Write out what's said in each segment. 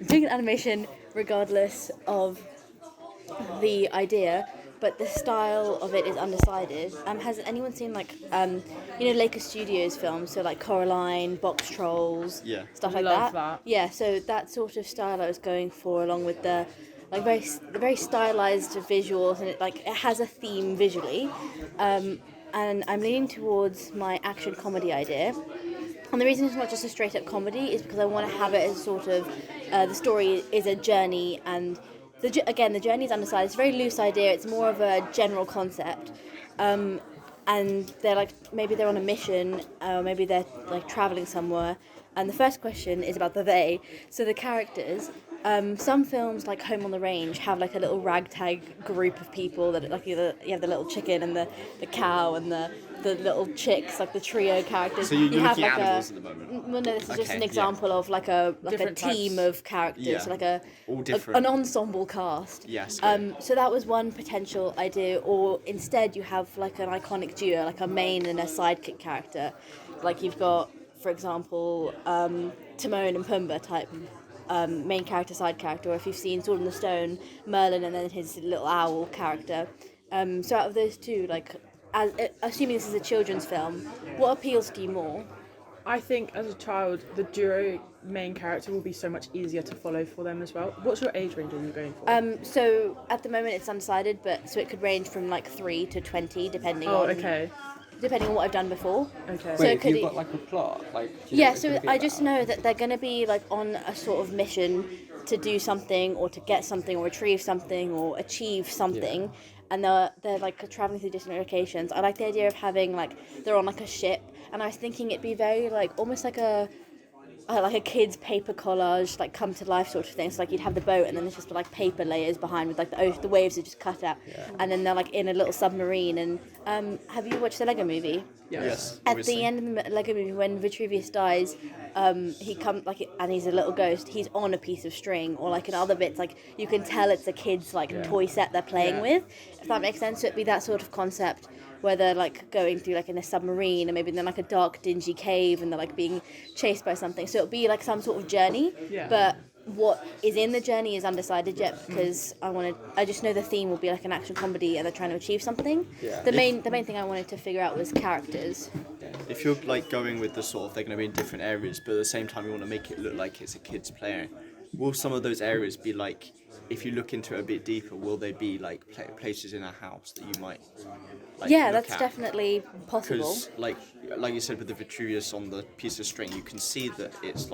I'm doing an animation regardless of the idea, but the style of it is undecided. Has anyone seen Laker Studios films? So like Coraline, Box Trolls, stuff like Love that. that. Yeah, so that sort of style I was going for, along with the very stylized visuals, and it has a theme visually. And I'm leaning towards my action comedy idea. And the reason it's not just a straight up comedy is because I want to have it as sort of the story is a journey, and the journey is undecided. It's a very loose idea. It's more of a general concept, and maybe they're on a mission, or maybe they're like traveling somewhere. And the first question is about the they. So the characters. Some films like Home on the Range have like a little ragtag group of people that like you have the little chicken and the cow and the little chicks, like the trio characters. So you're have looking like at animals at the moment? well, no, this is just an Okay, example of like a Different team types. of characters, Yeah. so like All different. an ensemble cast. Yes. So that was one potential idea, or instead you have like an iconic duo, like a main and a sidekick character, like you've got, for example, Timon and Pumbaa type. Main character, side character, or if you've seen Sword in the Stone, Merlin and then his little owl character. So out of those two, assuming this is a children's film, what appeals to you more? I think as a child, the duo main character will be so much easier to follow for them as well. What's your age range are you going for? So at the moment it's undecided, but so it could range from like 3 to 20 depending on what I've done before. Okay. So Wait, it could have you got like a plot? So I just know that they're going to be like on a sort of mission to do something or to get something or retrieve something or achieve something, and they're like traveling through different locations. I like the idea of having they're on like a ship, and I was thinking it'd be very almost like a kid's paper collage, like come to life sort of thing. So like you'd have the boat, and then there's just like paper layers behind with like the waves are just cut out, and then they're like in a little submarine. And have you watched the Lego Movie? Yes. At the end of the Lego Movie, when Vitruvius dies, he comes and he's a little ghost. He's on a piece of string, or like in other bits, like you can tell it's a kid's toy set they're playing with. If that makes sense, so it'd be that sort of concept where they're like going through like in a submarine, and maybe they're like a dark, dingy cave, and they're like being chased by something. So it'll be like some sort of journey, but what is in the journey is undecided yet, because I just know the theme will be like an action comedy and they're trying to achieve something. The main thing I wanted to figure out was characters. If you're like going with the sort of they're going to be in different areas, but at the same time you want to make it look like it's a kid's player, will some of those areas be like, if you look into it a bit deeper, will they be like places in a house that you might look that's at? definitely possible. Because like you said with the Vitruvius on the piece of string, you can see that it's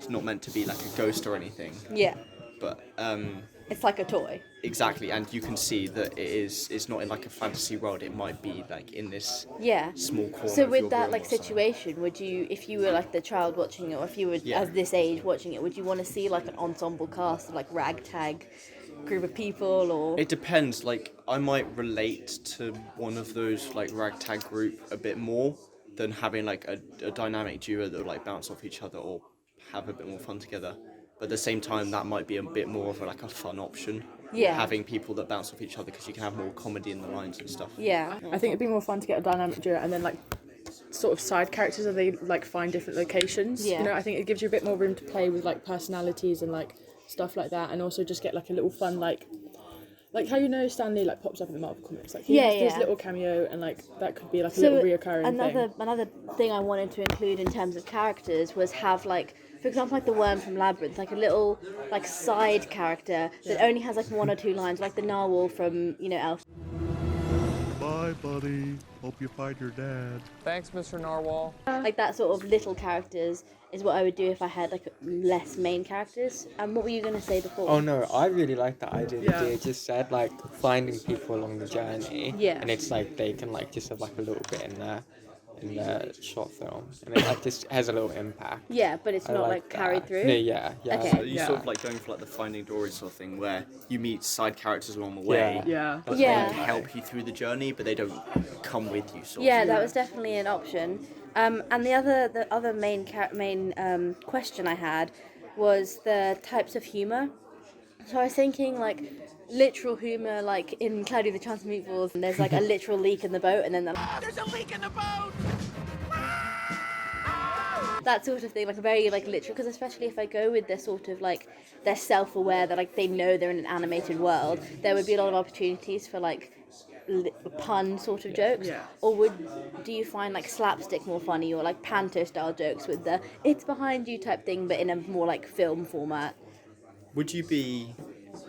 not meant to be like a ghost or anything. Yeah. But It's like a toy. exactly, and you can see that it's not in like a fantasy world. It might be like in this small corner. So of with your that room like or something. situation, would you, if you were like the child watching it, or if you were as this age watching it, would you want to see like an ensemble cast of like ragtag group of people, or? It depends. Like I might relate to one of those like ragtag group a bit more than having like a dynamic duo that would like bounce off each other or have a bit more fun together. But at the same time, that might be a bit more of a fun option. Yeah. Having people that bounce off each other, because you can have more comedy in the lines and stuff. Yeah. I think it'd be more fun to get a dynamic duo and then like sort of side characters where they like find different locations. Yeah. You know, I think it gives you a bit more room to play with like personalities and like stuff like that, and also just get like a little fun like how Stan Lee like pops up in the Marvel comics, like he has this little cameo, and like that could be like a little reoccurring thing. Another thing I wanted to include in terms of characters was have like, for example, like the worm from Labyrinth, like a little like side character that only has like 1 or 2 lines, like the narwhal from Elf. Bye, buddy. Hope you find your dad. Thanks, Mr. Narwhal. Like that sort of little characters is what I would do if I had like less main characters. And what were you gonna say before? Oh no, I really like the idea that they just said, like finding people along the journey. Yeah. And it's like they can like just have like a little bit in the short film, and it like just has a little impact. Yeah, but it's I not like carried that. through. No, yeah. Okay. So you sort of like going for like the Finding Dory sort of thing, where you meet side characters along the way. Yeah. But Yeah. they help you through the journey, but they don't come with you. Sort Yeah, of. that was definitely an option. And the other main question I had was the types of humour. So I was thinking like literal humour, like in Cloudy the Chance of Meatballs, and there's like a literal leak in the boat, and then they're like, There's a leak in the boat! that sort of thing, like very like literal. Because especially if I go with this sort of like they're self-aware that like they know they're in an animated world, there would be a lot of opportunities for like pun sort of jokes. Yeah. Or do you find like slapstick more funny, or like panto style jokes with the "it's behind you" type thing, but in a more like film format? Would you be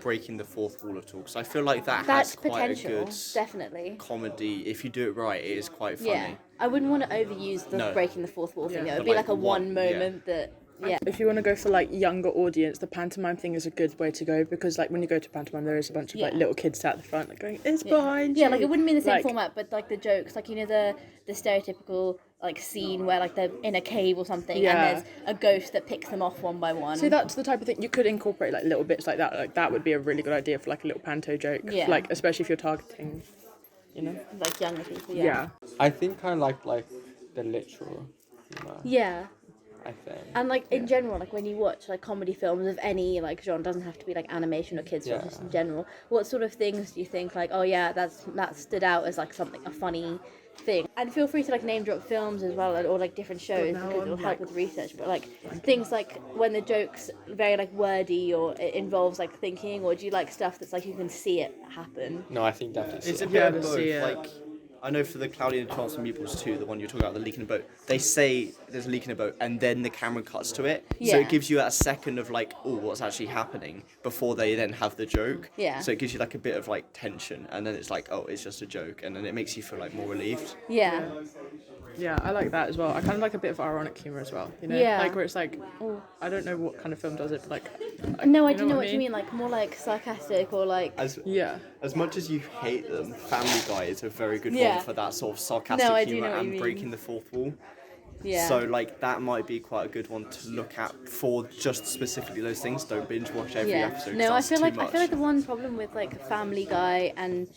breaking the fourth wall at all? Because I feel like that That's has quite potential, a good definitely. comedy. If you do it right, it is quite funny. Yeah, I wouldn't want to overuse the No. breaking the fourth wall thing. Yeah. It would But, be like a one yeah. moment that. Yeah. If you want to go for like younger audience, the pantomime thing is a good way to go, because like when you go to pantomime, there is a bunch of like Yeah. little kids sat at the front like going, "It's behind you." Yeah, like it wouldn't be the same Like, format, but like the jokes, like the stereotypical like scene where like they're in a cave or something, Yeah. and there's a ghost that picks them off one by one. So that's the type of thing you could incorporate, like little bits like that. Like that would be a really good idea for like a little panto joke. Yeah. Like especially if you're targeting, you know. like younger people. Yeah. I think I like the literal humor. Yeah. I think. And like in general, like when you watch like comedy films of any like genre, doesn't have to be like animation or kids films, Yeah. just in general. What sort of things do you think like, oh yeah, that stood out as like something, a funny thing? And feel free to like name drop films as well, or like different shows, now because I'm, it'll help like, with research. But like things like when the joke's very like wordy, or it involves like thinking, or do you like stuff that's like you can see it happen? No, I think definitely. It's a so. bit of to both. see it. Like, I know for the Cloudy and Chance and Meeples too, the one you're talking about, the leak in a boat, they say there's a leak in a boat and then the camera cuts to it. So Yeah. it gives you a second of like, oh, what's actually happening before they then have the joke. Yeah. So it gives you like a bit of like tension, and then it's like, oh, it's just a joke, and then it makes you feel like more relieved. Yeah. Yeah, I like that as well. I kind of like a bit of ironic humor as well. You know, Yeah. like where it's like, oh, I don't know what kind of film does it, but like, No, I you do know what I you mean. Like more like sarcastic, or like. Yeah. As much as you hate them, Family Guy is a very good Yeah. one for that sort of sarcastic No, I do humor know what you and mean. breaking the fourth wall. Yeah. So like that might be quite a good one to look at for just specifically those things. Don't binge watch every episode. 'cause No, I that's feel too like much. I feel like the one problem with like Family Guy and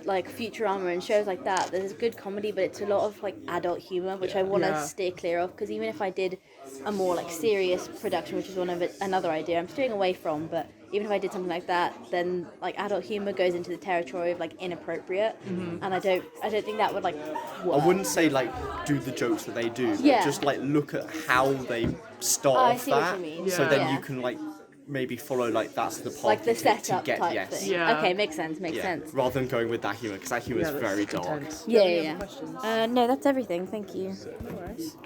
like Futurama and shows like that, there's good comedy, but it's a lot of like adult humor, which I want to Yeah. steer clear of. Because even if I did a more like serious production, which is one of it, another idea I'm steering away from, but even if I did something like that, then like adult humor goes into the territory of like inappropriate, and I don't think that would like work. I wouldn't say like do the jokes that they do, but Yeah. just like look at how they start I off see what that, you mean. so then Yeah. you can like maybe follow like that's the path like the you take setup to get type yes. thing. Yeah. Okay, makes sense. Yeah. Sense. Rather than going with that humor, because that humor is that's very dark. intense. Yeah, Any yeah, other questions? No, that's everything. Thank you. No worries.